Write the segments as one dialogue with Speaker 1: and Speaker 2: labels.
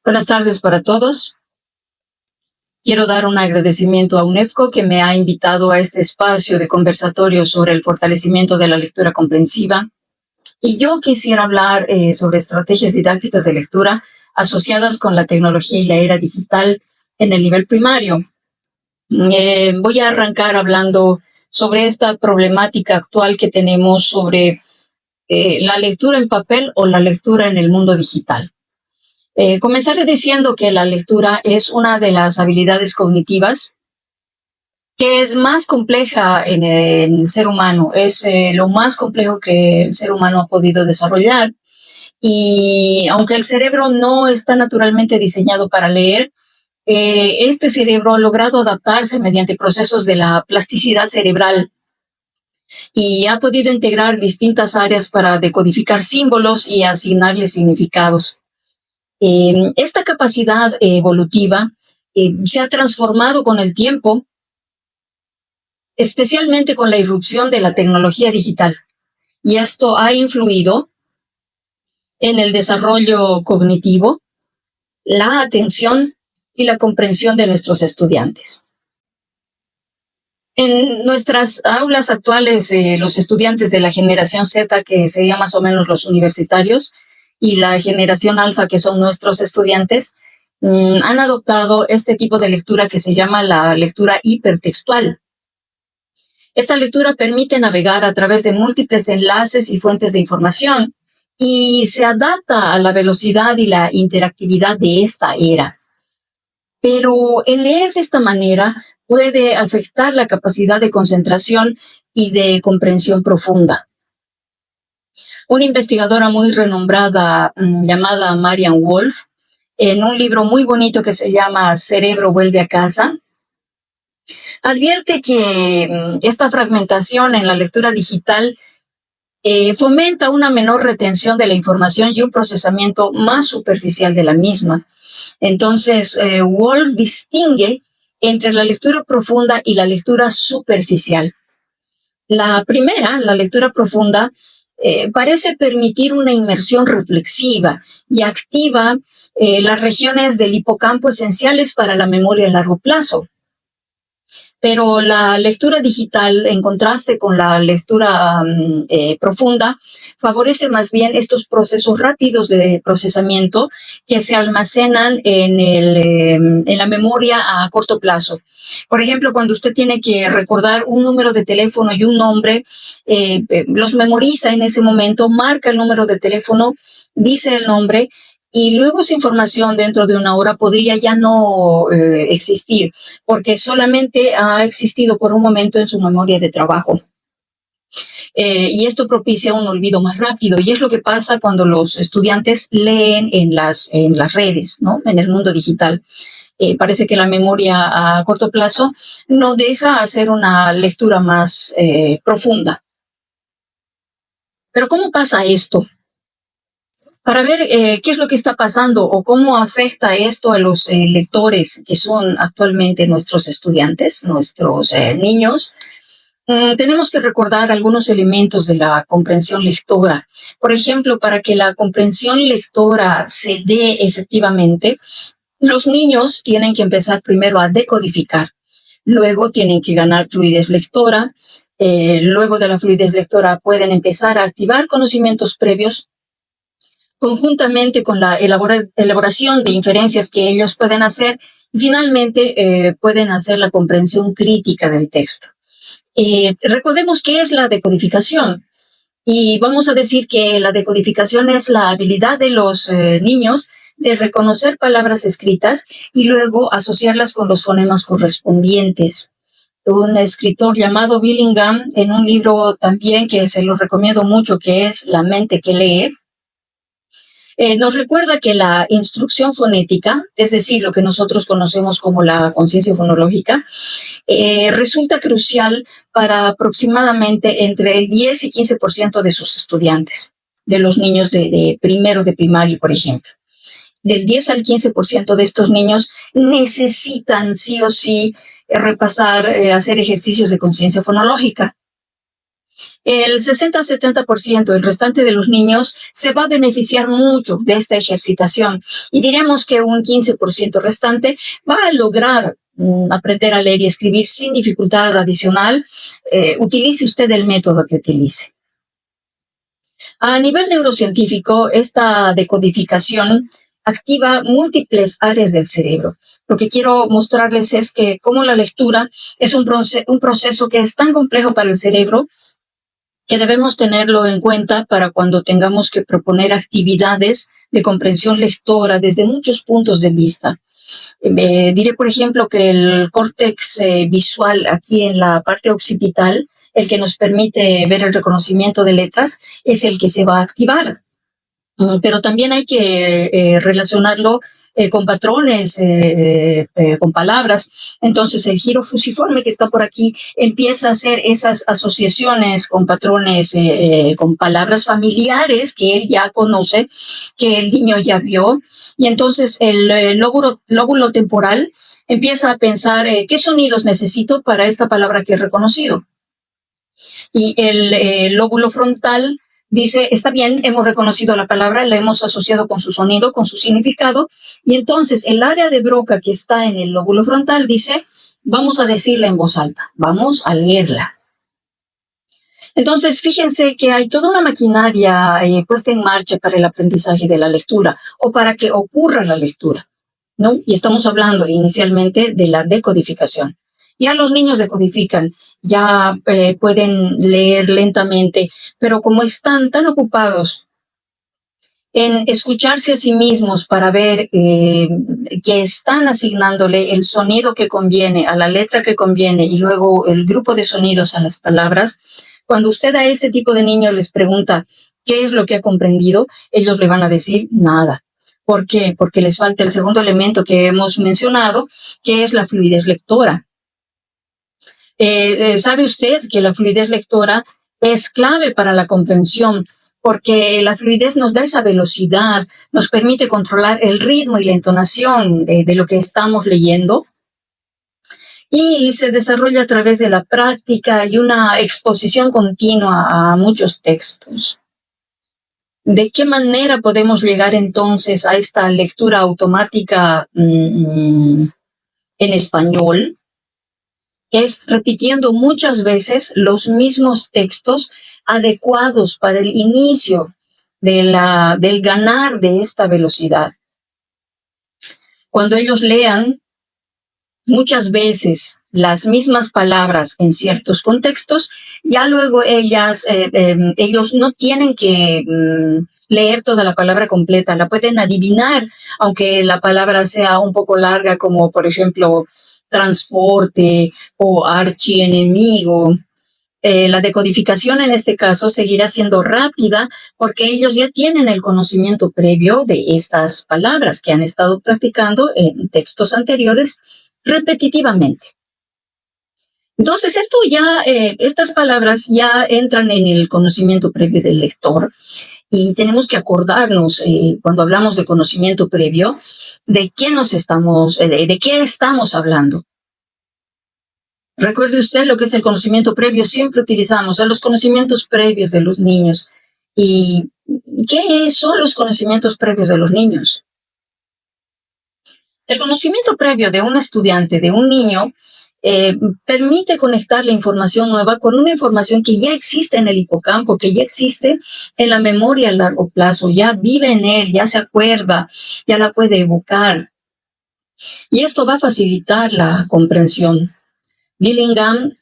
Speaker 1: Buenas tardes para todos. Quiero dar un agradecimiento a UNEFCO que me ha invitado a este espacio de conversatorio sobre el fortalecimiento de la lectura comprensiva. Y yo quisiera hablar sobre estrategias didácticas de lectura asociadas con la tecnología y la era digital en el nivel primario. Voy a arrancar hablando sobre esta problemática actual que tenemos sobre la lectura en papel o la lectura en el mundo digital. Comenzaré diciendo que la lectura es una de las habilidades cognitivas que es más compleja en el ser humano, es lo más complejo que el ser humano ha podido desarrollar. Y aunque el cerebro no está naturalmente diseñado para leer, este cerebro ha logrado adaptarse mediante procesos de la plasticidad cerebral y ha podido integrar distintas áreas para decodificar símbolos y asignarles significados. Esta capacidad evolutiva se ha transformado con el tiempo, especialmente con la irrupción de la tecnología digital. Y esto ha influido en el desarrollo cognitivo, la atención y la comprensión de nuestros estudiantes. En nuestras aulas actuales, los estudiantes de la generación Z, que serían más o menos los universitarios, y la generación alfa, que son nuestros estudiantes, han adoptado este tipo de lectura que se llama la lectura hipertextual. Esta lectura permite navegar a través de múltiples enlaces y fuentes de información y se adapta a la velocidad y la interactividad de esta era. Pero el leer de esta manera puede afectar la capacidad de concentración y de comprensión profunda. Una investigadora muy renombrada llamada Marianne Wolf, en un libro muy bonito que se llama Cerebro vuelve a casa, advierte que esta fragmentación en la lectura digital fomenta una menor retención de la información y un procesamiento más superficial de la misma. Entonces, Wolf distingue entre la lectura profunda y la lectura superficial. La primera, la lectura profunda, parece permitir una inmersión reflexiva y activa las regiones del hipocampo esenciales para la memoria a largo plazo. Pero la lectura digital, en contraste con la lectura profunda, favorece más bien estos procesos rápidos de procesamiento que se almacenan en la memoria a corto plazo. Por ejemplo, cuando usted tiene que recordar un número de teléfono y un nombre, los memoriza en ese momento, marca el número de teléfono, dice el nombre, y luego esa información dentro de una hora podría ya no existir, porque solamente ha existido por un momento en su memoria de trabajo. Y esto propicia un olvido más rápido, y es lo que pasa cuando los estudiantes leen en las redes, ¿no? En el mundo digital. Parece que la memoria a corto plazo no deja hacer una lectura más profunda. Pero ¿cómo pasa esto? Para ver qué es lo que está pasando o cómo afecta esto a los lectores que son actualmente nuestros estudiantes, nuestros niños, tenemos que recordar algunos elementos de la comprensión lectora. Por ejemplo, para que la comprensión lectora se dé efectivamente, los niños tienen que empezar primero a decodificar, luego tienen que ganar fluidez lectora, luego de la fluidez lectora pueden empezar a activar conocimientos previos, conjuntamente con la elaboración de inferencias que ellos pueden hacer, y finalmente pueden hacer la comprensión crítica del texto. Recordemos qué es la decodificación, y vamos a decir que la decodificación es la habilidad de los niños de reconocer palabras escritas y luego asociarlas con los fonemas correspondientes. Un escritor llamado Billingham, en un libro también que se lo recomiendo mucho, que es La mente que lee, nos recuerda que la instrucción fonética, es decir, lo que nosotros conocemos como la conciencia fonológica, resulta crucial para aproximadamente entre el 10 y 15% de sus estudiantes, de los niños de primero de primaria, por ejemplo. Del 10 al 15% de estos niños necesitan sí o sí repasar, hacer ejercicios de conciencia fonológica. El 60-70%, el restante de los niños, se va a beneficiar mucho de esta ejercitación. Y diremos que un 15% restante va a lograr aprender a leer y escribir sin dificultad adicional. Utilice usted el método que utilice. A nivel neurocientífico, esta decodificación activa múltiples áreas del cerebro. Lo que quiero mostrarles es que como la lectura es un proceso que es tan complejo para el cerebro que debemos tenerlo en cuenta para cuando tengamos que proponer actividades de comprensión lectora desde muchos puntos de vista. Diré, por ejemplo, que el córtex visual aquí en la parte occipital, el que nos permite ver el reconocimiento de letras, es el que se va a activar. Pero también hay que relacionarlo con patrones, con palabras. Entonces el giro fusiforme que está por aquí empieza a hacer esas asociaciones con patrones, con palabras familiares que él ya conoce, que el niño ya vio. Y entonces el lóbulo temporal empieza a pensar qué sonidos necesito para esta palabra que he reconocido. Y el lóbulo frontal dice, está bien, hemos reconocido la palabra, la hemos asociado con su sonido, con su significado, y entonces el área de Broca que está en el lóbulo frontal dice, vamos a decirla en voz alta, vamos a leerla. Entonces, fíjense que hay toda una maquinaria puesta en marcha para el aprendizaje de la lectura o para que ocurra la lectura, ¿no? Y estamos hablando inicialmente de la decodificación. Ya los niños decodifican, ya pueden leer lentamente, pero como están tan ocupados en escucharse a sí mismos para ver que están asignándole el sonido que conviene a la letra que conviene y luego el grupo de sonidos a las palabras, cuando usted a ese tipo de niños les pregunta qué es lo que ha comprendido, ellos le van a decir nada. ¿Por qué? Porque les falta el segundo elemento que hemos mencionado, que es la fluidez lectora. ¿Sabe usted que la fluidez lectora es clave para la comprensión? Porque la fluidez nos da esa velocidad, nos permite controlar el ritmo y la entonación de lo que estamos leyendo. Y se desarrolla a través de la práctica y una exposición continua a muchos textos. ¿De qué manera podemos llegar entonces a esta lectura automática en español? Es repitiendo muchas veces los mismos textos adecuados para el inicio del ganar de esta velocidad. Cuando ellos lean muchas veces las mismas palabras en ciertos contextos, ya luego ellos no tienen que leer toda la palabra completa, la pueden adivinar, aunque la palabra sea un poco larga, como por ejemplo transporte o archienemigo. La decodificación en este caso seguirá siendo rápida porque ellos ya tienen el conocimiento previo de estas palabras que han estado practicando en textos anteriores repetitivamente. Entonces, estas palabras ya entran en el conocimiento previo del lector y tenemos que acordarnos cuando hablamos de conocimiento previo de qué estamos hablando. Recuerde usted lo que es el conocimiento previo, siempre utilizamos los conocimientos previos de los niños. ¿Y qué son los conocimientos previos de los niños? El conocimiento previo de un estudiante, de un niño, permite conectar la información nueva con una información que ya existe en el hipocampo, que ya existe en la memoria a largo plazo, ya vive en él, ya se acuerda, ya la puede evocar. Y esto va a facilitar la comprensión. Billingham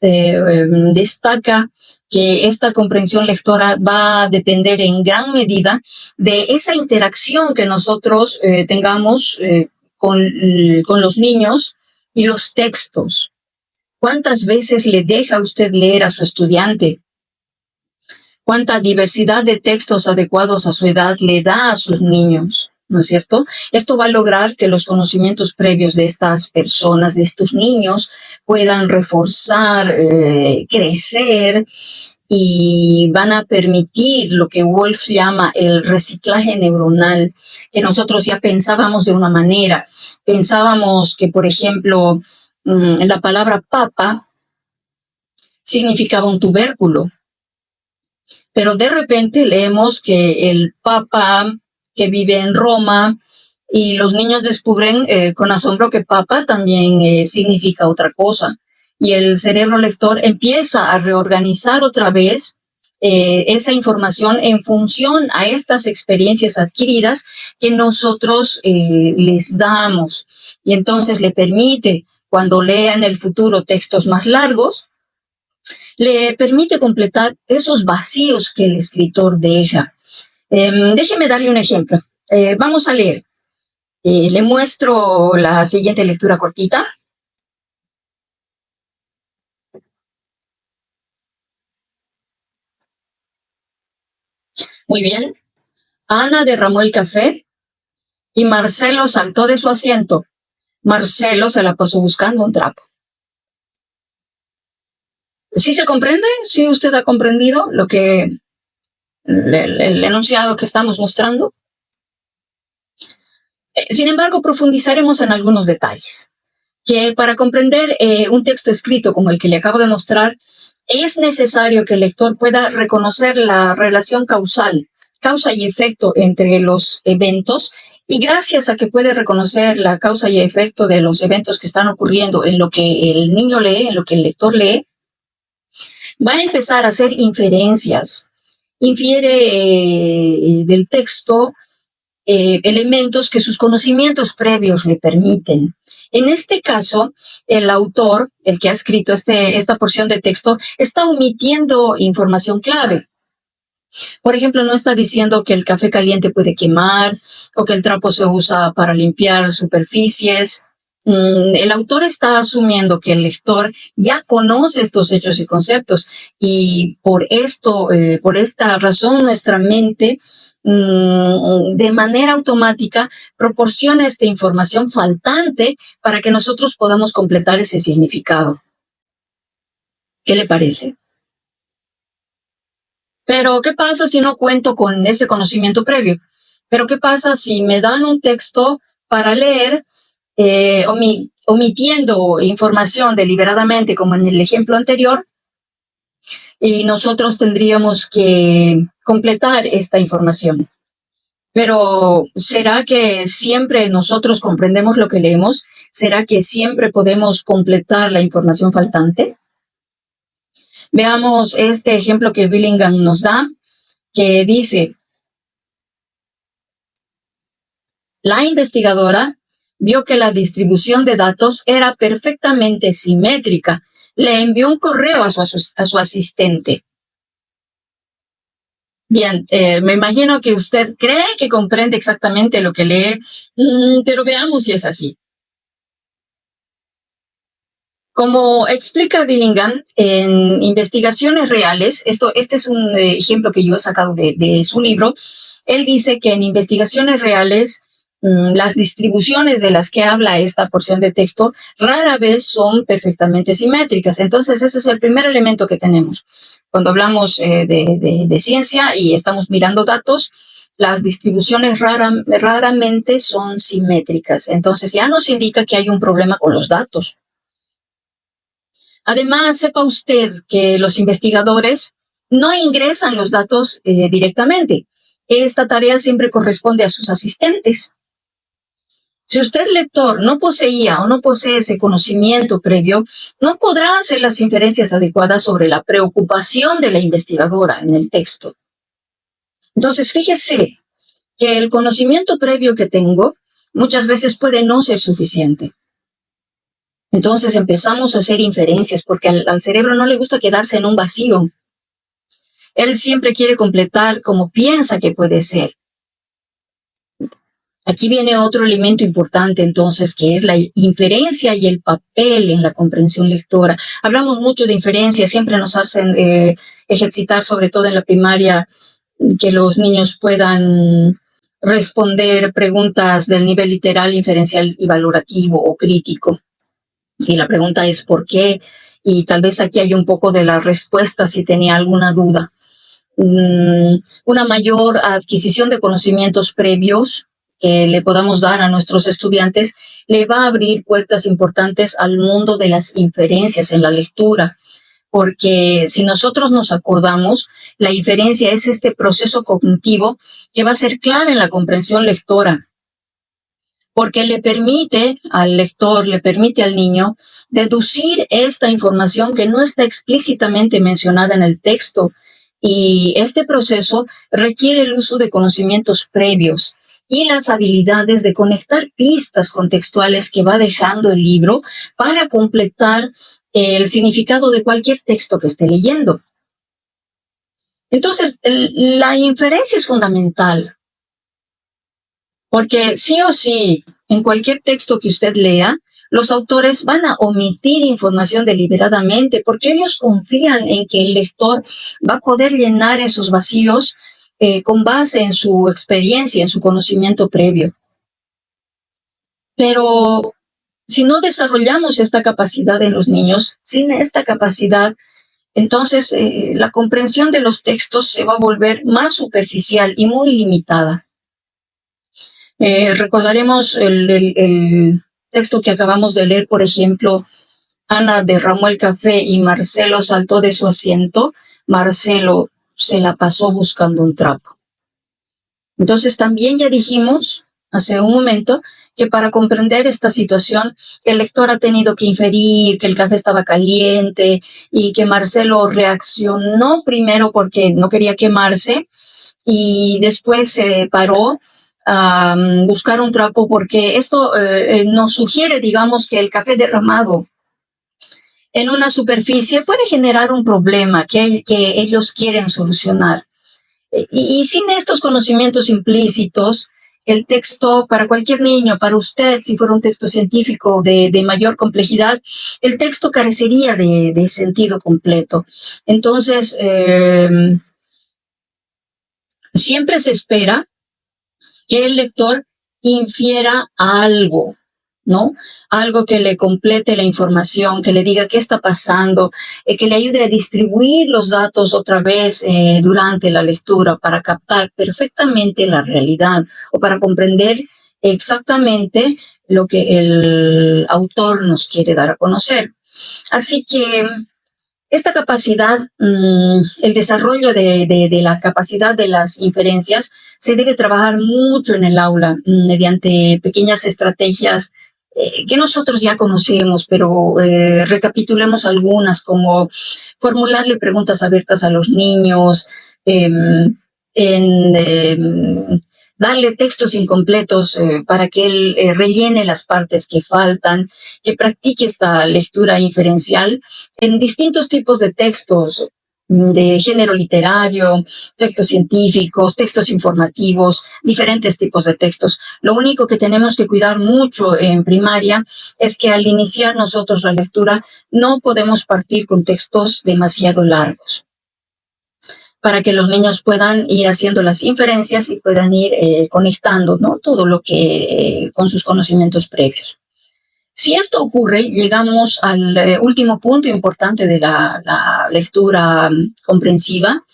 Speaker 1: destaca que esta comprensión lectora va a depender en gran medida de esa interacción que nosotros tengamos con los niños y los textos. ¿Cuántas veces le deja usted leer a su estudiante? ¿Cuánta diversidad de textos adecuados a su edad le da a sus niños? ¿No es cierto? Esto va a lograr que los conocimientos previos de estas personas, de estos niños, puedan reforzar, crecer y van a permitir lo que Wolff llama el reciclaje neuronal, que nosotros ya pensábamos de una manera. Pensábamos que, por ejemplo, la palabra papa significaba un tubérculo. Pero de repente leemos que el Papa que vive en Roma y los niños descubren con asombro que Papa también significa otra cosa. Y el cerebro lector empieza a reorganizar otra vez esa información en función a estas experiencias adquiridas que nosotros les damos. Y entonces le permite, cuando lea en el futuro textos más largos, le permite completar esos vacíos que el escritor deja. Déjeme darle un ejemplo. Vamos a leer. Le muestro la siguiente lectura cortita. Muy bien. Ana derramó el café y Marcelo saltó de su asiento. Marcelo se la pasó buscando un trapo. ¿Sí se comprende? ¿Sí usted ha comprendido lo que el enunciado que estamos mostrando? Sin embargo, profundizaremos en algunos detalles. Que para comprender un texto escrito como el que le acabo de mostrar, es necesario que el lector pueda reconocer la relación causal, causa y efecto entre los eventos, y gracias a que puede reconocer la causa y efecto de los eventos que están ocurriendo en lo que el niño lee, en lo que el lector lee, va a empezar a hacer inferencias. Infiere del texto elementos que sus conocimientos previos le permiten. En este caso, el autor, el que ha escrito esta porción de texto, está omitiendo información clave. Por ejemplo, no está diciendo que el café caliente puede quemar o que el trapo se usa para limpiar superficies. El autor está asumiendo que el lector ya conoce estos hechos y conceptos y por esta razón nuestra mente de manera automática proporciona esta información faltante para que nosotros podamos completar ese significado. ¿Qué le parece? Pero, ¿qué pasa si no cuento con ese conocimiento previo? Pero, ¿qué pasa si me dan un texto para leer omitiendo información deliberadamente, como en el ejemplo anterior, y nosotros tendríamos que completar esta información? Pero, ¿será que siempre nosotros comprendemos lo que leemos? ¿Será que siempre podemos completar la información faltante? Veamos este ejemplo que Billingham nos da, que dice: la investigadora vio que la distribución de datos era perfectamente simétrica. Le envió un correo a su asistente. Bien, me imagino que usted cree que comprende exactamente lo que lee, pero veamos si es así. Como explica Billingham, en investigaciones reales, este es un ejemplo que yo he sacado de su libro, él dice que en investigaciones reales, las distribuciones de las que habla esta porción de texto rara vez son perfectamente simétricas. Entonces, ese es el primer elemento que tenemos. Cuando hablamos de ciencia y estamos mirando datos, las distribuciones raramente son simétricas. Entonces, ya nos indica que hay un problema con los datos. Además, sepa usted que los investigadores no ingresan los datos directamente. Esta tarea siempre corresponde a sus asistentes. Si usted, lector, no poseía o no posee ese conocimiento previo, no podrá hacer las inferencias adecuadas sobre la preocupación de la investigadora en el texto. Entonces, fíjese que el conocimiento previo que tengo muchas veces puede no ser suficiente. Entonces empezamos a hacer inferencias porque al cerebro no le gusta quedarse en un vacío. Él siempre quiere completar como piensa que puede ser. Aquí viene otro elemento importante entonces, que es la inferencia y el papel en la comprensión lectora. Hablamos mucho de inferencia, siempre nos hacen ejercitar, sobre todo en la primaria, que los niños puedan responder preguntas del nivel literal, inferencial y valorativo o crítico. Y la pregunta es ¿por qué? Y tal vez aquí hay un poco de la respuesta si tenía alguna duda. Una mayor adquisición de conocimientos previos que le podamos dar a nuestros estudiantes le va a abrir puertas importantes al mundo de las inferencias en la lectura, porque si nosotros nos acordamos, la inferencia es este proceso cognitivo que va a ser clave en la comprensión lectora, porque le permite al lector, le permite al niño deducir esta información que no está explícitamente mencionada en el texto. Y este proceso requiere el uso de conocimientos previos y las habilidades de conectar pistas contextuales que va dejando el libro para completar el significado de cualquier texto que esté leyendo. Entonces, la inferencia es fundamental, porque sí o sí, en cualquier texto que usted lea, los autores van a omitir información deliberadamente porque ellos confían en que el lector va a poder llenar esos vacíos con base en su experiencia, en su conocimiento previo. Pero si no desarrollamos esta capacidad en los niños, sin esta capacidad, entonces la comprensión de los textos se va a volver más superficial y muy limitada. Recordaremos el texto que acabamos de leer, por ejemplo, Ana derramó el café y Marcelo saltó de su asiento. Marcelo se la pasó buscando un trapo. Entonces también ya dijimos hace un momento que para comprender esta situación, el lector ha tenido que inferir que el café estaba caliente y que Marcelo reaccionó primero porque no quería quemarse y después se paró a buscar un trapo porque esto nos sugiere, digamos, que el café derramado en una superficie puede generar un problema que ellos quieren solucionar. Y sin estos conocimientos implícitos, el texto para cualquier niño, para usted, si fuera un texto científico de mayor complejidad, el texto carecería de sentido completo. Entonces, siempre se espera que el lector infiera algo, ¿no? Algo que le complete la información, que le diga qué está pasando, que le ayude a distribuir los datos otra vez durante la lectura para captar perfectamente la realidad o para comprender exactamente lo que el autor nos quiere dar a conocer. Así que esta capacidad, el desarrollo de la capacidad de las inferencias, se debe trabajar mucho en el aula mediante pequeñas estrategias que nosotros ya conocemos, pero recapitulemos algunas, como formularle preguntas abiertas a los niños, darle textos incompletos para que él rellene las partes que faltan, que practique esta lectura inferencial en distintos tipos de textos, de género literario, textos científicos, textos informativos, diferentes tipos de textos. Lo único que tenemos que cuidar mucho en primaria es que al iniciar nosotros la lectura no podemos partir con textos demasiado largos, para que los niños puedan ir haciendo las inferencias y puedan ir conectando, ¿no?, todo lo que con sus conocimientos previos. Si esto ocurre, llegamos al último punto importante de la lectura comprensiva,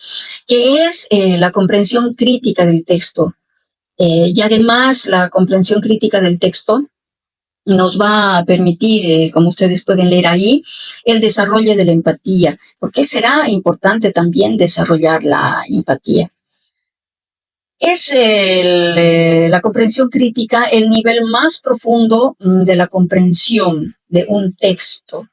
Speaker 1: que es la comprensión crítica del texto. Y además, la comprensión crítica del texto nos va a permitir, como ustedes pueden leer ahí, el desarrollo de la empatía. ¿Por qué será importante también desarrollar la empatía? Es la comprensión crítica el nivel más profundo de la comprensión de un texto.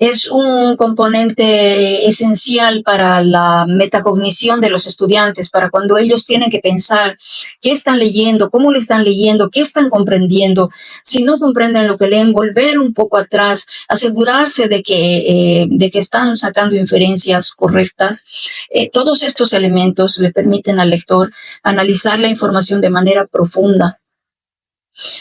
Speaker 1: Es un componente esencial para la metacognición de los estudiantes, para cuando ellos tienen que pensar qué están leyendo, cómo lo están leyendo, qué están comprendiendo. Si no comprenden lo que leen, volver un poco atrás, asegurarse de que están sacando inferencias correctas. Todos estos elementos le permiten al lector analizar la información de manera profunda.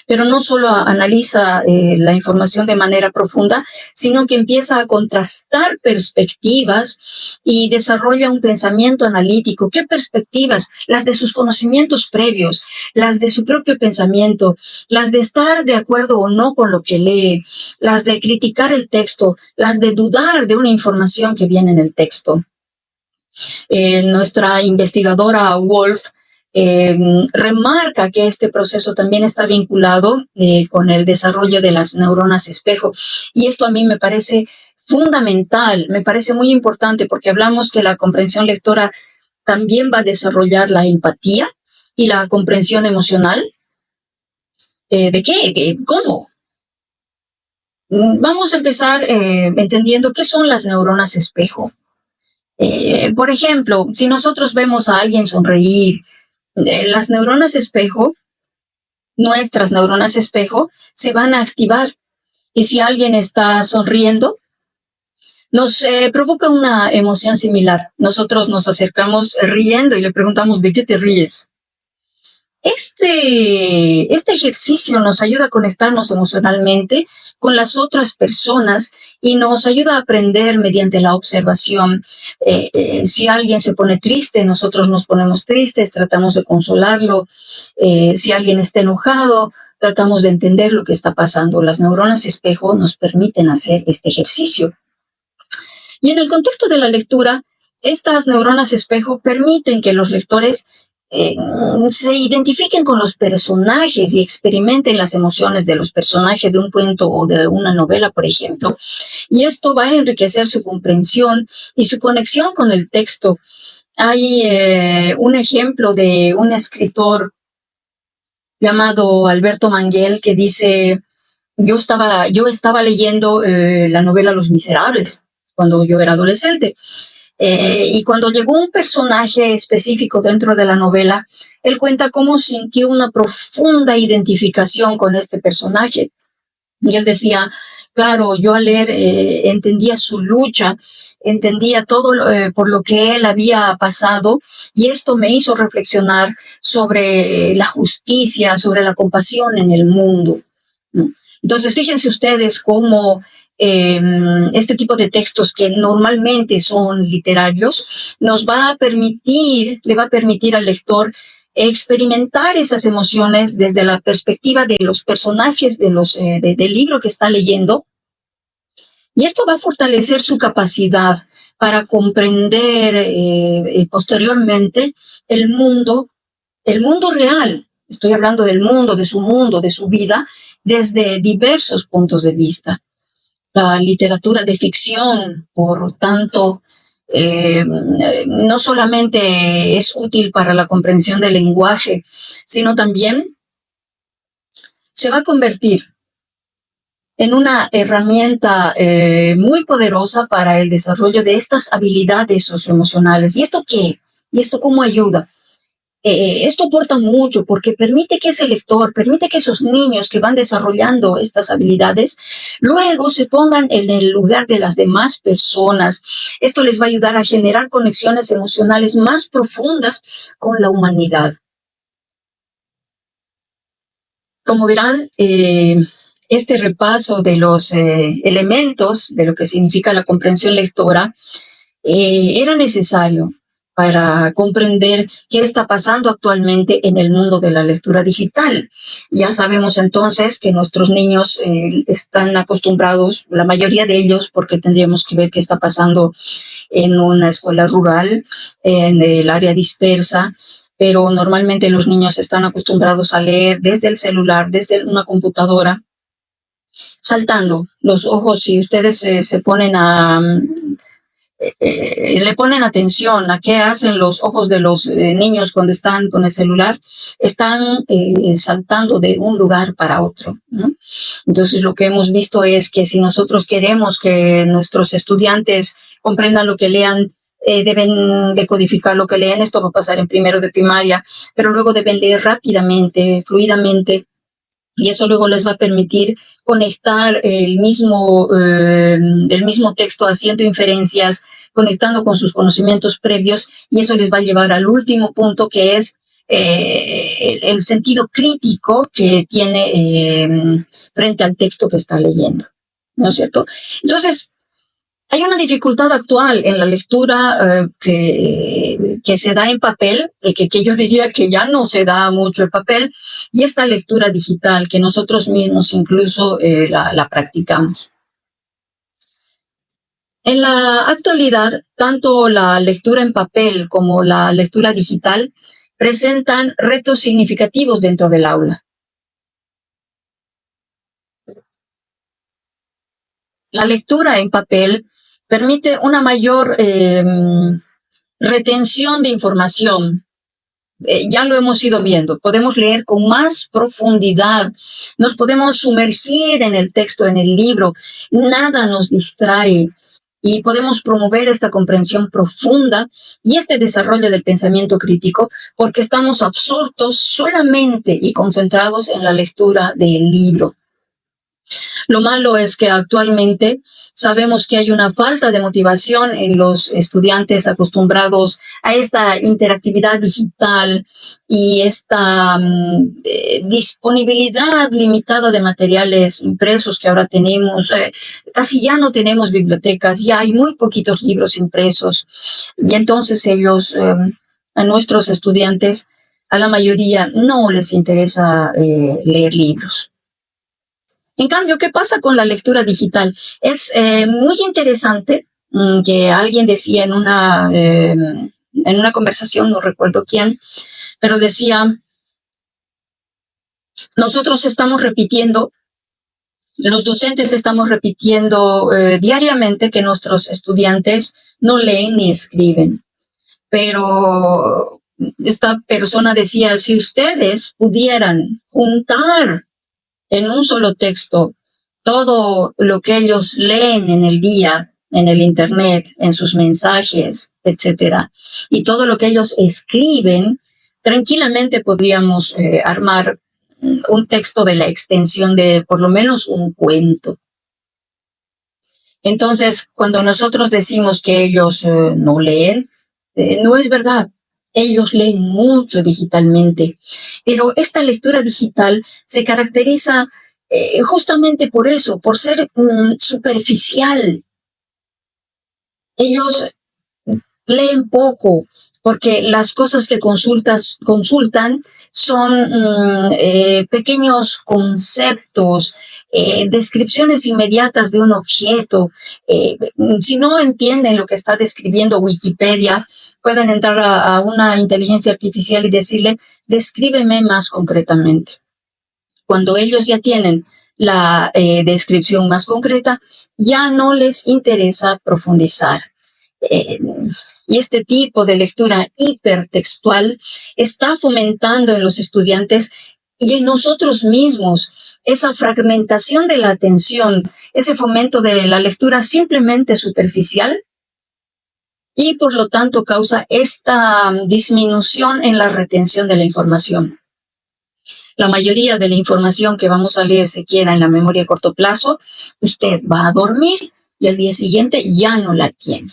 Speaker 1: Pero no solo analiza la información de manera profunda, sino que empieza a contrastar perspectivas y desarrolla un pensamiento analítico. ¿Qué perspectivas? Las de sus conocimientos previos, las de su propio pensamiento, las de estar de acuerdo o no con lo que lee, las de criticar el texto, las de dudar de una información que viene en el texto. Nuestra investigadora Wolf remarca que este proceso también está vinculado con el desarrollo de las neuronas espejo. Y esto a mí me parece fundamental, me parece muy importante, porque hablamos que la comprensión lectora también va a desarrollar la empatía y la comprensión emocional. ¿De qué? ¿Cómo? Vamos a empezar entendiendo qué son las neuronas espejo. Por ejemplo, si nosotros vemos a alguien sonreír, las neuronas espejo, nuestras neuronas espejo, se van a activar. Y si alguien está sonriendo, nos provoca una emoción similar. Nosotros nos acercamos riendo y le preguntamos, ¿de qué te ríes? Este ejercicio nos ayuda a conectarnos emocionalmente con las otras personas y nos ayuda a aprender mediante la observación. Si alguien se pone triste, nosotros nos ponemos tristes, tratamos de consolarlo. Si alguien está enojado, tratamos de entender lo que está pasando. Las neuronas espejo nos permiten hacer este ejercicio. Y en el contexto de la lectura, estas neuronas espejo permiten que los lectores se identifiquen con los personajes y experimenten las emociones de los personajes de un cuento o de una novela, por ejemplo. Y esto va a enriquecer su comprensión y su conexión con el texto. Hay un ejemplo de un escritor llamado Alberto Manguel que dice, yo estaba leyendo la novela Los Miserables cuando yo era adolescente. Y cuando llegó un personaje específico dentro de la novela, él cuenta cómo sintió una profunda identificación con este personaje. Y él decía, claro, yo al leer entendía su lucha, entendía todo por lo que él había pasado, y esto me hizo reflexionar sobre la justicia, sobre la compasión en el mundo, ¿no? Entonces, fíjense ustedes cómo este tipo de textos que normalmente son literarios le va a permitir al lector experimentar esas emociones desde la perspectiva de los personajes del libro que está leyendo, y esto va a fortalecer su capacidad para comprender posteriormente el mundo real. Estoy hablando del mundo, de su vida, desde diversos puntos de vista. La literatura de ficción, por tanto, no solamente es útil para la comprensión del lenguaje, sino también se va a convertir en una herramienta muy poderosa para el desarrollo de estas habilidades socioemocionales. ¿Y esto qué? ¿Y esto cómo ayuda? Esto aporta mucho porque permite que ese lector, permite que esos niños que van desarrollando estas habilidades, luego se pongan en el lugar de las demás personas. Esto les va a ayudar a generar conexiones emocionales más profundas con la humanidad. Como verán, este repaso de los elementos de lo que significa la comprensión lectora era necesario para comprender qué está pasando actualmente en el mundo de la lectura digital. Ya sabemos entonces que nuestros niños están acostumbrados, la mayoría de ellos, porque tendríamos que ver qué está pasando en una escuela rural, en el área dispersa, pero normalmente los niños están acostumbrados a leer desde el celular, desde una computadora, saltando los ojos. Si ustedes se ponen le ponen atención a qué hacen los ojos de los niños cuando están con el celular, están saltando de un lugar para otro, ¿no? Entonces, lo que hemos visto es que si nosotros queremos que nuestros estudiantes comprendan lo que lean, deben decodificar lo que leen. Esto va a pasar en primero de primaria, pero luego deben leer rápidamente, fluidamente, y eso luego les va a permitir conectar el mismo texto haciendo inferencias, conectando con sus conocimientos previos, y eso les va a llevar al último punto, que es el sentido crítico que tiene frente al texto que está leyendo, ¿no es cierto? Entonces, hay una dificultad actual en la lectura que se da en papel, que yo diría que ya no se da mucho en papel, y esta lectura digital que nosotros mismos incluso la practicamos. En la actualidad, tanto la lectura en papel como la lectura digital presentan retos significativos dentro del aula. La lectura en papel permite una mayor retención de información. Ya lo hemos ido viendo, podemos leer con más profundidad, nos podemos sumergir en el texto, en el libro, nada nos distrae y podemos promover esta comprensión profunda y este desarrollo del pensamiento crítico porque estamos absortos solamente y concentrados en la lectura del libro. Lo malo es que actualmente sabemos que hay una falta de motivación en los estudiantes acostumbrados a esta interactividad digital y esta disponibilidad limitada de materiales impresos que ahora tenemos. Casi ya no tenemos bibliotecas, ya hay muy poquitos libros impresos. Y entonces ellos, a nuestros estudiantes, a la mayoría no les interesa leer libros. En cambio, ¿qué pasa con la lectura digital? Es muy interesante que alguien decía en una conversación, no recuerdo quién, pero decía, nosotros estamos repitiendo, los docentes estamos repitiendo diariamente que nuestros estudiantes no leen ni escriben. Pero esta persona decía, si ustedes pudieran juntar en un solo texto todo lo que ellos leen en el día, en el internet, en sus mensajes, etcétera, y todo lo que ellos escriben, tranquilamente podríamos armar un texto de la extensión de por lo menos un cuento. Entonces, cuando nosotros decimos que ellos no leen, no es verdad. Ellos leen mucho digitalmente, pero esta lectura digital se caracteriza justamente por eso, por ser superficial. Ellos leen poco, porque las cosas que consultan son pequeños conceptos, descripciones inmediatas de un objeto. Si no entienden lo que está describiendo Wikipedia, pueden entrar a una inteligencia artificial y decirle, descríbeme más concretamente. Cuando ellos ya tienen la descripción más concreta, ya no les interesa profundizar. Y este tipo de lectura hipertextual está fomentando en los estudiantes y en nosotros mismos esa fragmentación de la atención, ese fomento de la lectura simplemente superficial y por lo tanto causa esta disminución en la retención de la información. La mayoría de la información que vamos a leer se queda en la memoria a corto plazo. Usted va a dormir y al día siguiente ya no la tiene.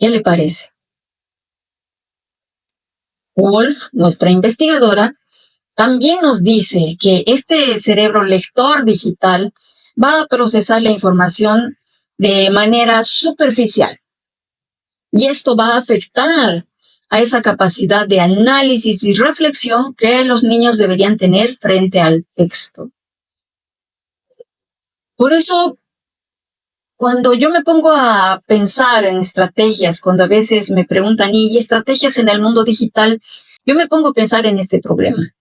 Speaker 1: ¿Qué le parece? Wolf, nuestra investigadora, también nos dice que este cerebro lector digital va a procesar la información de manera superficial. Y esto va a afectar a esa capacidad de análisis y reflexión que los niños deberían tener frente al texto. Por eso, cuando yo me pongo a pensar en estrategias, cuando a veces me preguntan, ¿y estrategias en el mundo digital? Yo me pongo a pensar en este problema.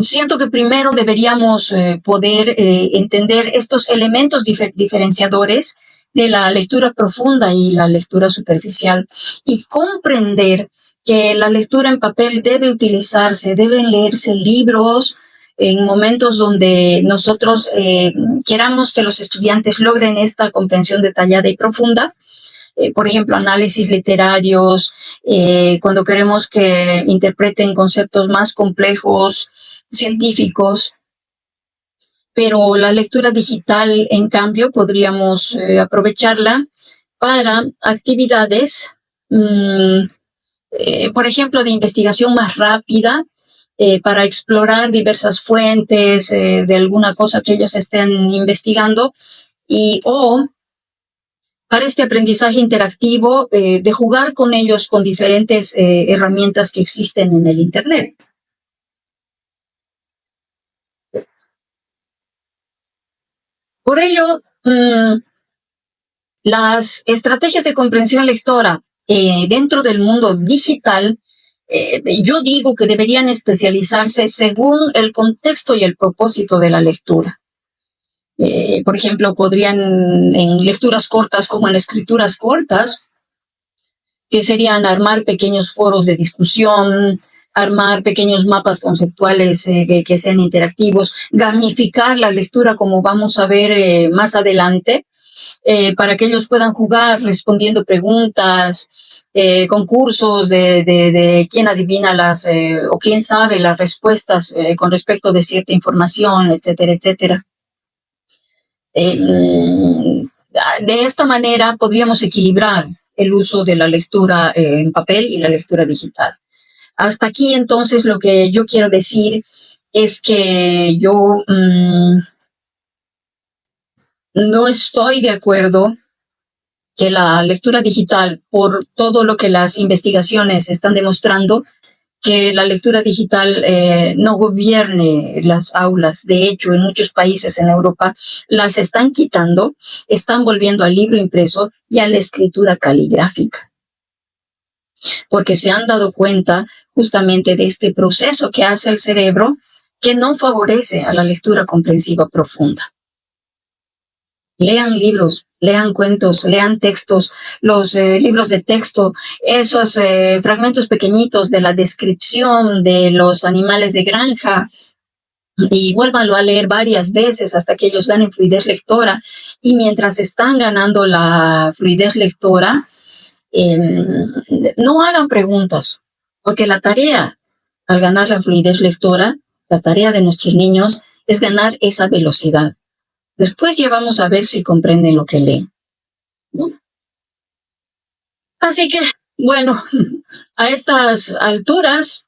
Speaker 1: Siento que primero deberíamos poder entender estos elementos diferenciadores de la lectura profunda y la lectura superficial y comprender que la lectura en papel debe utilizarse, deben leerse libros en momentos donde nosotros queramos que los estudiantes logren esta comprensión detallada y profunda. Por ejemplo, análisis literarios, cuando queremos que interpreten conceptos más complejos, científicos. Pero la lectura digital, en cambio, podríamos aprovecharla para actividades, por ejemplo, de investigación más rápida, para explorar diversas fuentes de alguna cosa que ellos estén investigando o para este aprendizaje interactivo, de jugar con ellos con diferentes herramientas que existen en el Internet. Por ello, las estrategias de comprensión lectora dentro del mundo digital Yo digo que deberían especializarse según el contexto y el propósito de la lectura. Por ejemplo, podrían en lecturas cortas como en escrituras cortas, que serían armar pequeños foros de discusión, armar pequeños mapas conceptuales que sean interactivos, gamificar la lectura como vamos a ver más adelante, para que ellos puedan jugar respondiendo preguntas, concursos de quién adivina o quién sabe las respuestas con respecto de cierta información, etcétera, etcétera. De esta manera podríamos equilibrar el uso de la lectura en papel y la lectura digital. Hasta aquí, entonces, lo que yo quiero decir es que yo no estoy de acuerdo que la lectura digital, por todo lo que las investigaciones están demostrando, que la lectura digital no gobierne las aulas. De hecho, en muchos países en Europa las están quitando, están volviendo al libro impreso y a la escritura caligráfica, porque se han dado cuenta justamente de este proceso que hace el cerebro que no favorece a la lectura comprensiva profunda. Lean libros, lean cuentos, lean textos, los libros de texto, esos fragmentos pequeñitos de la descripción de los animales de granja, y vuélvanlo a leer varias veces hasta que ellos ganen fluidez lectora. Y mientras están ganando la fluidez lectora, no hagan preguntas, porque la tarea al ganar la fluidez lectora, la tarea de nuestros niños es ganar esa velocidad. Después ya vamos a ver si comprenden lo que leen, ¿no? Así que, bueno, a estas alturas,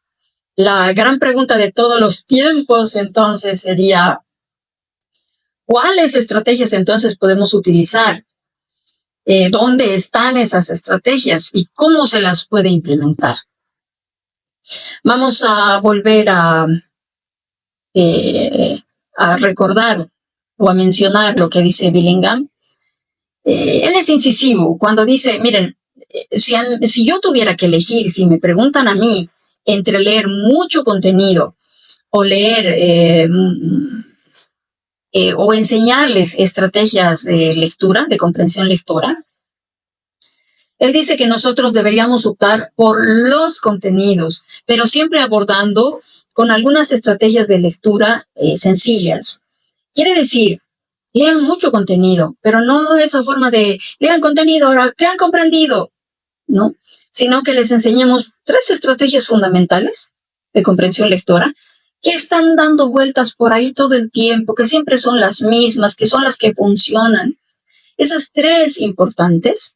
Speaker 1: la gran pregunta de todos los tiempos entonces sería, ¿cuáles estrategias entonces podemos utilizar? ¿Dónde están esas estrategias y cómo se las puede implementar? Vamos a volver a recordar o a mencionar lo que dice Billingham. Él es incisivo cuando dice, miren, si yo tuviera que elegir, si me preguntan a mí, entre leer mucho contenido o leer o enseñarles estrategias de lectura, de comprensión lectora, él dice que nosotros deberíamos optar por los contenidos, pero siempre abordando con algunas estrategias de lectura sencillas. Quiere decir, lean mucho contenido, pero no esa forma de lean contenido, ahora, ¿qué han comprendido? ¿No? Sino que les enseñemos 3 estrategias fundamentales de comprensión lectora que están dando vueltas por ahí todo el tiempo, que siempre son las mismas, que son las que funcionan. Esas 3 importantes.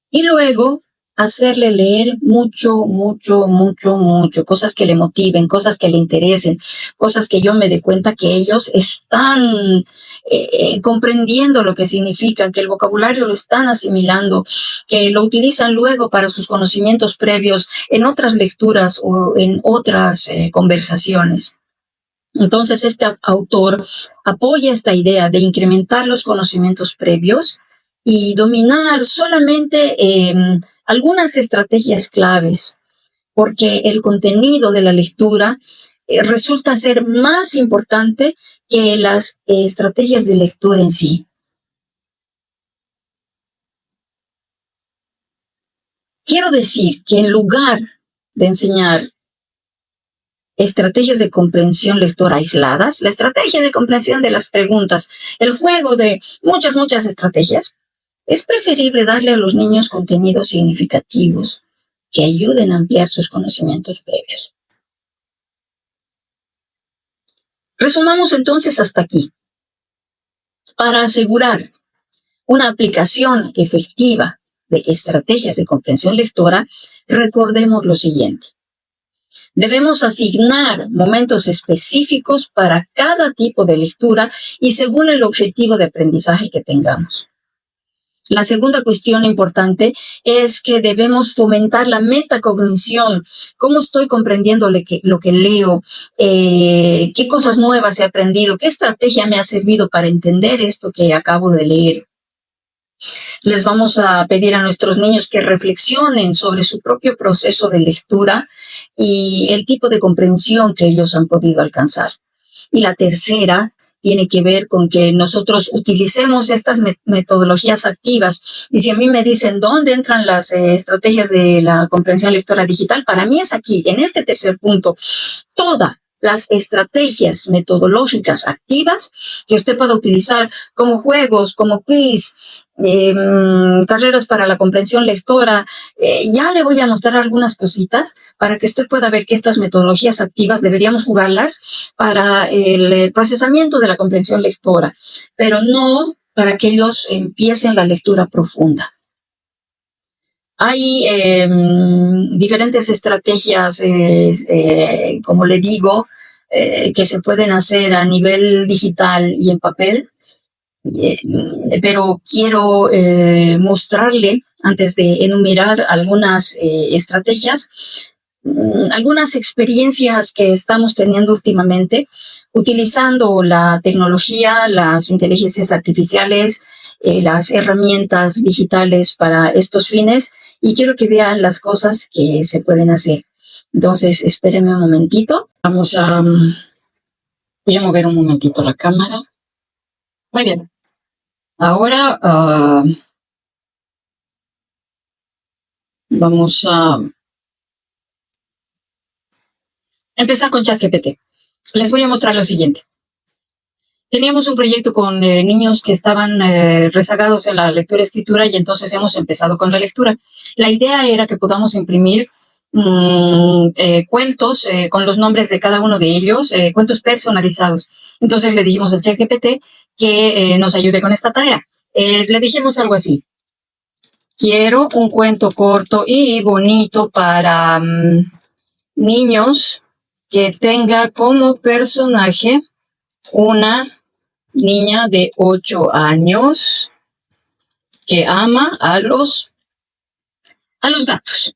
Speaker 1: Y luego hacerle leer mucho, mucho, mucho, mucho, cosas que le motiven, cosas que le interesen, cosas que yo me dé cuenta que ellos están comprendiendo lo que significan, que el vocabulario lo están asimilando, que lo utilizan luego para sus conocimientos previos en otras lecturas o en otras conversaciones. Entonces, este autor apoya esta idea de incrementar los conocimientos previos y dominar solamente algunas estrategias claves, porque el contenido de la lectura resulta ser más importante que las estrategias de lectura en sí. Quiero decir que en lugar de enseñar estrategias de comprensión lectora aisladas, la estrategia de comprensión de las preguntas, el juego de muchas estrategias, es preferible darle a los niños contenidos significativos que ayuden a ampliar sus conocimientos previos. Resumamos entonces hasta aquí. Para asegurar una aplicación efectiva de estrategias de comprensión lectora, recordemos lo siguiente. Debemos asignar momentos específicos para cada tipo de lectura y según el objetivo de aprendizaje que tengamos. La segunda cuestión importante es que debemos fomentar la metacognición. ¿Cómo estoy comprendiendo lo que leo? ¿Qué cosas nuevas he aprendido? ¿Qué estrategia me ha servido para entender esto que acabo de leer? Les vamos a pedir a nuestros niños que reflexionen sobre su propio proceso de lectura y el tipo de comprensión que ellos han podido alcanzar. Y la tercera tiene que ver con que nosotros utilicemos estas metodologías activas. Y si a mí me dicen dónde entran las estrategias de la comprensión lectora digital, para mí es aquí, en este tercer punto. Todas las estrategias metodológicas activas que usted pueda utilizar como juegos, como quiz, carreras para la comprensión lectora. Ya le voy a mostrar algunas cositas para que usted pueda ver que estas metodologías activas deberíamos jugarlas para el procesamiento de la comprensión lectora, pero no para que ellos empiecen la lectura profunda. Hay diferentes estrategias, como le digo, que se pueden hacer a nivel digital y en papel, pero quiero mostrarle, antes de enumerar algunas estrategias, algunas experiencias que estamos teniendo últimamente utilizando la tecnología, las inteligencias artificiales, las herramientas digitales para estos fines, y quiero que vean las cosas que se pueden hacer. Entonces, espérenme un momentito. Voy a mover un momentito la cámara. Muy bien. Ahora vamos a empezar con ChatGPT. Les voy a mostrar lo siguiente. Teníamos un proyecto con niños que estaban rezagados en la lectura-escritura, y entonces hemos empezado con la lectura. La idea era que podamos imprimir cuentos con los nombres de cada uno de ellos, cuentos personalizados. Entonces le dijimos al ChatGPT que nos ayude con esta tarea. Le dijimos algo así: quiero un cuento corto y bonito para niños que tenga como personaje una niña de 8 años que ama a los gatos.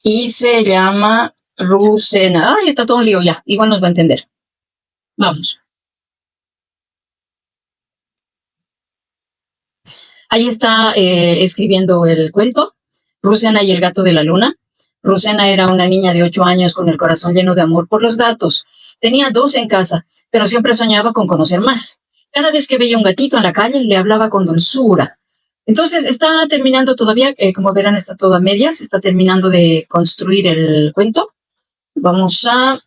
Speaker 1: Y se llama Rusena. Ay, está todo un lío ya. Igual nos va a entender. Vamos. Ahí está escribiendo el cuento. Rusena y el gato de la luna. Rusena era una niña de 8 años con el corazón lleno de amor por los gatos. Tenía 2 en casa, pero siempre soñaba con conocer más. Cada vez que veía un gatito en la calle, le hablaba con dulzura. Entonces, está terminando todavía, como verán, está todo a medias, está terminando de construir el cuento. Vamos a...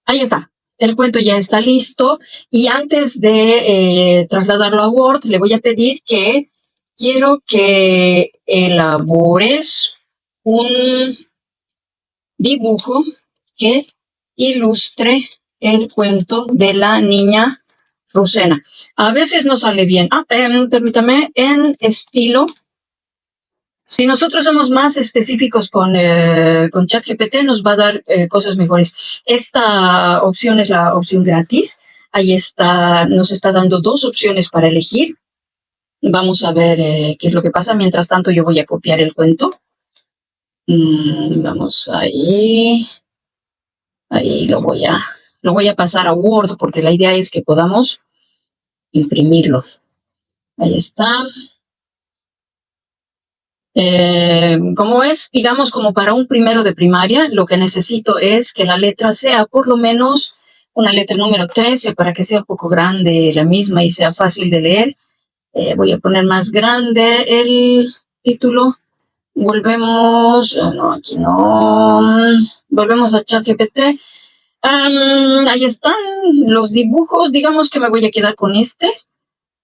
Speaker 1: ahí está. El cuento ya está listo, y antes de trasladarlo a Word, le voy a pedir que quiero que elabores un dibujo que ilustre el cuento de la niña Rusena. A veces no sale bien. Permítame, en estilo. Si nosotros somos más específicos con ChatGPT, nos va a dar cosas mejores. Esta opción es la opción gratis. Ahí está, nos está dando 2 opciones para elegir. Vamos a ver qué es lo que pasa. Mientras tanto, yo voy a copiar el cuento. Vamos ahí. Ahí lo voy a pasar a Word, porque la idea es que podamos imprimirlo. Ahí está. Como es, digamos, como para un primero de primaria, lo que necesito es que la letra sea por lo menos una letra número 13 para que sea un poco grande la misma y sea fácil de leer. Voy a poner más grande el título. Volvemos, no, aquí no. Volvemos a ChatGPT. Ahí están los dibujos. Digamos que me voy a quedar con este.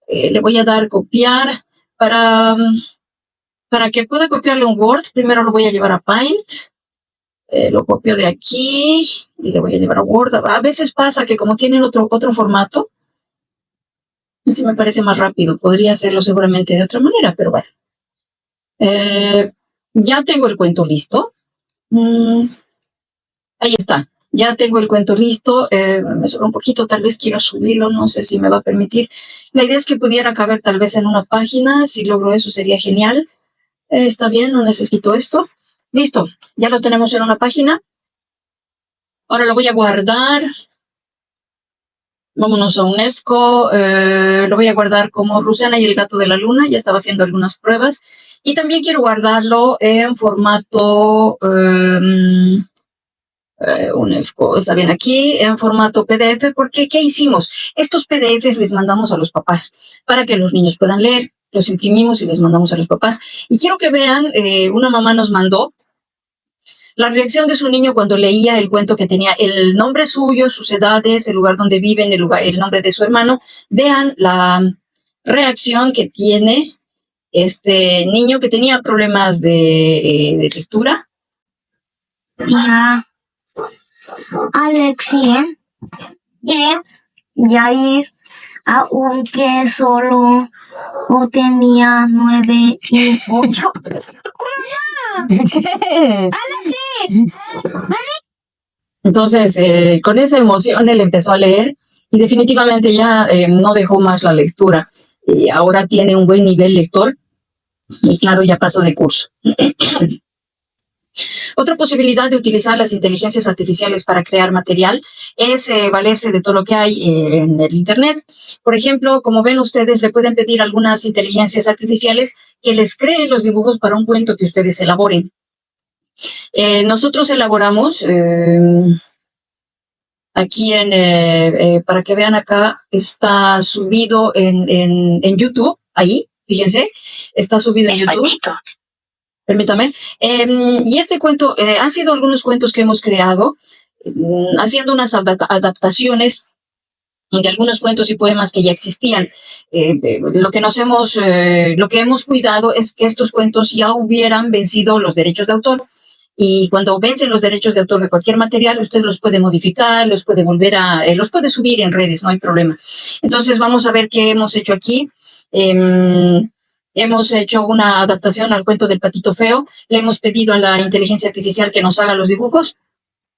Speaker 1: Le voy a dar copiar para que pueda copiarlo en Word. Primero lo voy a llevar a Paint. Lo copio de aquí y lo voy a llevar a Word. A veces pasa que como tienen otro formato, así me parece más rápido. Podría hacerlo seguramente de otra manera, pero bueno. Ya tengo el cuento listo. Ahí está. Ya tengo el cuento listo. Me sobra un poquito, tal vez quiero subirlo, no sé si me va a permitir. La idea es que pudiera caber tal vez en una página. Si logro eso sería genial. Está bien, no necesito esto. Listo, ya lo tenemos en una página. Ahora lo voy a guardar. Vámonos a un EFCO, lo voy a guardar como Rusena y el gato de la luna, ya estaba haciendo algunas pruebas. Y también quiero guardarlo en formato, un EFCO, está bien aquí, en formato PDF, porque ¿qué hicimos? Estos PDFs les mandamos a los papás para que los niños puedan leer, los imprimimos y les mandamos a los papás. Y quiero que vean, una mamá nos mandó la reacción de su niño cuando leía el cuento que tenía el nombre suyo, sus edades, el lugar donde viven, el nombre de su hermano. Vean la reacción que tiene este niño que tenía problemas de lectura.
Speaker 2: Tía Alexia y Jair, aunque solo tenía 9 y 8.
Speaker 1: ¿Qué? Entonces, con esa emoción él empezó a leer y definitivamente ya no dejó más la lectura. Y ahora tiene un buen nivel lector y claro, ya pasó de curso. Otra posibilidad de utilizar las inteligencias artificiales para crear material es valerse de todo lo que hay en el Internet. Por ejemplo, como ven ustedes, le pueden pedir a algunas inteligencias artificiales que les creen los dibujos para un cuento que ustedes elaboren. Nosotros elaboramos, aquí para que vean acá, está subido en YouTube, ahí, fíjense, está subido en YouTube. Permítame. Y este cuento, han sido algunos cuentos que hemos creado, haciendo unas adaptaciones de algunos cuentos y poemas que ya existían. Lo que hemos cuidado es que estos cuentos ya hubieran vencido los derechos de autor. Y cuando vencen los derechos de autor de cualquier material, usted los puede modificar, los puede los puede subir en redes, no hay problema. Entonces vamos a ver qué hemos hecho aquí. Hemos hecho una adaptación al cuento del patito feo. Le hemos pedido a la inteligencia artificial que nos haga los dibujos.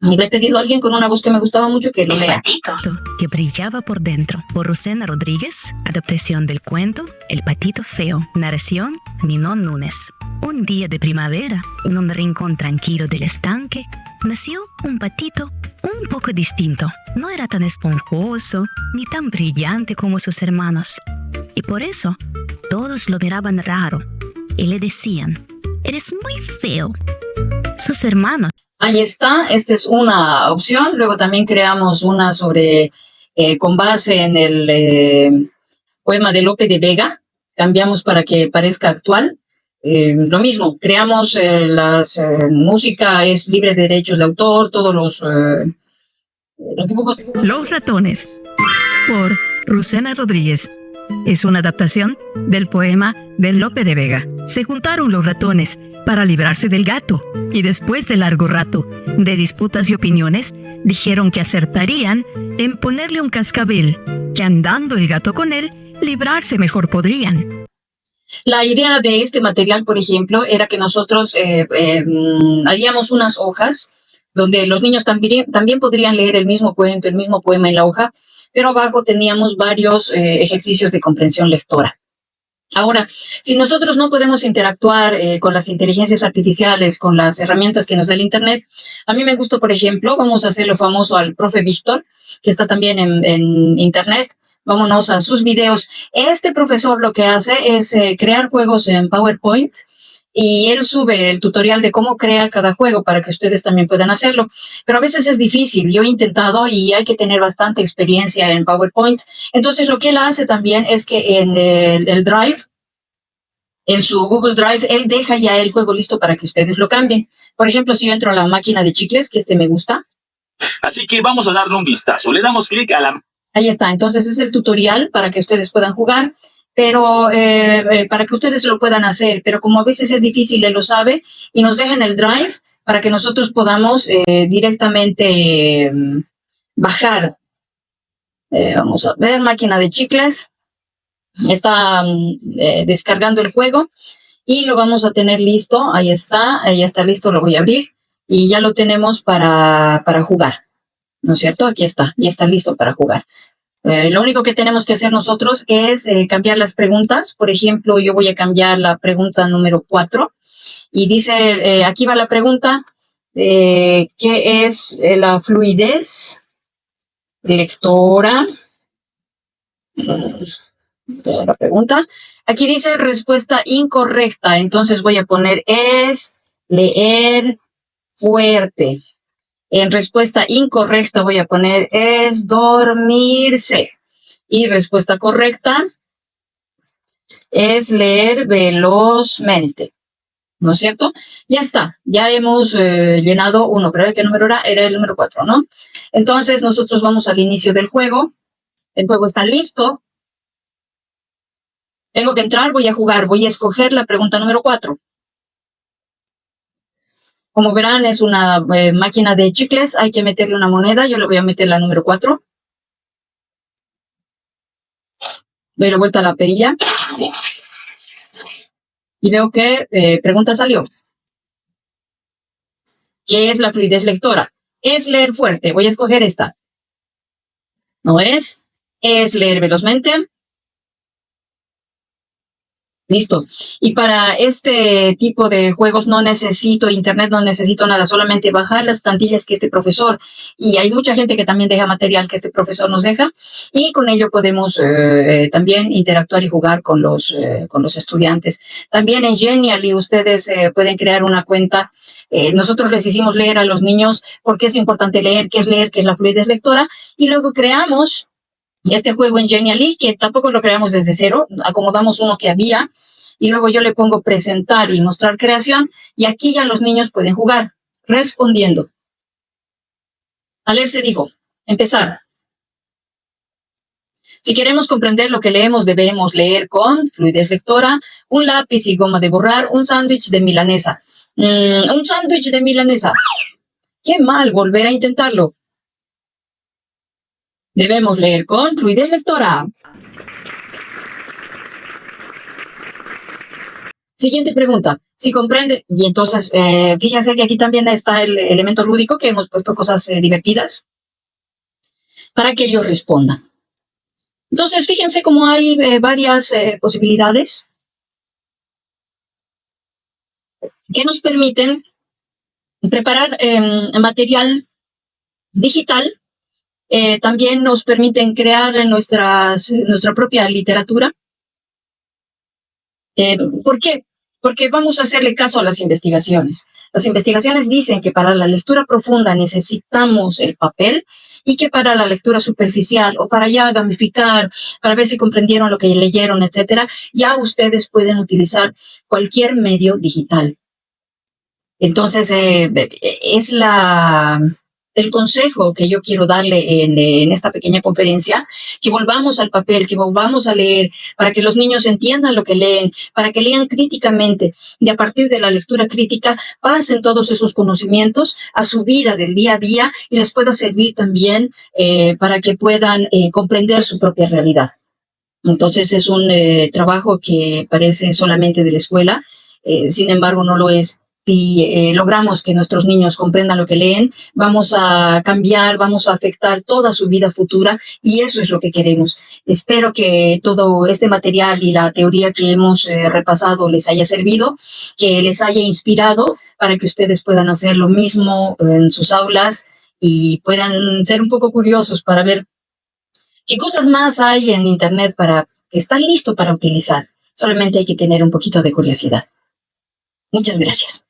Speaker 1: Y le he pedido a alguien con una voz que me gustaba mucho que lo lea.
Speaker 3: El patito que brillaba por dentro, por Rusena Rodríguez, adaptación del cuento El patito feo, narración Ninon Núñez. Un día de primavera, en un rincón tranquilo del estanque, nació un patito un poco distinto. No era tan esponjoso ni tan brillante como sus hermanos. Y por eso, todos lo miraban raro y le decían, «Eres muy feo». Sus hermanos.
Speaker 1: Ahí está, esta es una opción. Luego también creamos una con base en el poema de Lope de Vega. Cambiamos para que parezca actual. Lo mismo, creamos música es libre de derechos de autor, todos los dibujos.
Speaker 3: Los ratones, por Rusena Rodríguez. Es una adaptación del poema de Lope de Vega. Se juntaron los ratones para librarse del gato y después de largo rato de disputas y opiniones, dijeron que acertarían en ponerle un cascabel, que andando el gato con él, librarse mejor podrían.
Speaker 1: La idea de este material, por ejemplo, era que nosotros haríamos unas hojas donde los niños también podrían leer el mismo cuento, el mismo poema en la hoja, pero abajo teníamos varios ejercicios de comprensión lectora. Ahora, si nosotros no podemos interactuar con las inteligencias artificiales, con las herramientas que nos da el Internet, a mí me gusta, por ejemplo, vamos a hacerlo famoso al profe Víctor, que está también en Internet. Vámonos a sus videos. Este profesor lo que hace es crear juegos en PowerPoint y él sube el tutorial de cómo crea cada juego para que ustedes también puedan hacerlo. Pero a veces es difícil. Yo he intentado y hay que tener bastante experiencia en PowerPoint. Entonces lo que él hace también es que en el Drive, en su Google Drive, él deja ya el juego listo para que ustedes lo cambien. Por ejemplo, si yo entro a la máquina de chicles, que me gusta.
Speaker 4: Así que vamos a darle un vistazo. Le damos clic a la...
Speaker 1: Ahí está. Entonces es el tutorial para que ustedes puedan jugar, pero para que ustedes lo puedan hacer. Pero como a veces es difícil, él lo sabe y nos deja en el Drive para que nosotros podamos directamente bajar. Vamos a ver, máquina de chicles. Está descargando el juego y lo vamos a tener listo. Ahí está, ya está listo, lo voy a abrir y ya lo tenemos para jugar, ¿no es cierto? Aquí está, ya está listo para jugar. Lo único que tenemos que hacer nosotros es cambiar las preguntas. Por ejemplo, yo voy a cambiar la pregunta número 4 y dice, aquí va la pregunta, ¿qué es la fluidez lectora La pregunta. Aquí dice respuesta incorrecta, entonces voy a poner es leer fuerte. En respuesta incorrecta voy a poner es dormirse. Y respuesta correcta es leer velozmente. ¿No es cierto? Ya está, ya hemos llenado uno, pero ¿qué número era? Era el número 4, ¿no? Entonces nosotros vamos al inicio del juego. El juego está listo. Tengo que entrar, voy a jugar, voy a escoger la pregunta número 4. Como verán, es una máquina de chicles, hay que meterle una moneda, yo le voy a meter la número 4. Doy la vuelta a la perilla. Y veo que pregunta salió. ¿Qué es la fluidez lectora? Es leer fuerte, voy a escoger esta. No es leer velozmente. Listo. Y para este tipo de juegos no necesito internet, no necesito nada, solamente bajar las plantillas que este profesor, y hay mucha gente que también deja material que este profesor nos deja, y con ello podemos también interactuar y jugar con los estudiantes. También en Genially ustedes pueden crear una cuenta. Nosotros les hicimos leer a los niños por qué es importante leer, qué es la fluidez lectora, y luego creamos este juego en Genially, que tampoco lo creamos desde cero, acomodamos uno que había, y luego yo le pongo presentar y mostrar creación, y aquí ya los niños pueden jugar, respondiendo. A leer se dijo, empezar. Si queremos comprender lo que leemos, debemos leer con fluidez lectora, un lápiz y goma de borrar, un sándwich de milanesa. Un sándwich de milanesa. Qué mal volver a intentarlo. Debemos leer con fluidez lectora. Siguiente pregunta. Si comprende, y entonces fíjense que aquí también está el elemento lúdico, que hemos puesto cosas divertidas para que ellos respondan. Entonces, fíjense cómo hay varias posibilidades que nos permiten preparar material digital. También nos permiten crear nuestra propia literatura. ¿Por qué? Porque vamos a hacerle caso a las investigaciones. Las investigaciones dicen que para la lectura profunda necesitamos el papel y que para la lectura superficial o para ya gamificar, para ver si comprendieron lo que leyeron, etcétera, ya ustedes pueden utilizar cualquier medio digital. Entonces, es el consejo que yo quiero darle en esta pequeña conferencia, que volvamos al papel, que volvamos a leer, para que los niños entiendan lo que leen, para que lean críticamente, y a partir de la lectura crítica pasen todos esos conocimientos a su vida del día a día y les pueda servir también para que puedan comprender su propia realidad. Entonces es un trabajo que parece solamente de la escuela, sin embargo no lo es. Si logramos que nuestros niños comprendan lo que leen, vamos a cambiar, vamos a afectar toda su vida futura, y eso es lo que queremos. Espero que todo este material y la teoría que hemos repasado les haya servido, que les haya inspirado para que ustedes puedan hacer lo mismo en sus aulas y puedan ser un poco curiosos para ver qué cosas más hay en Internet para que están listos para utilizar. Solamente hay que tener un poquito de curiosidad. Muchas gracias.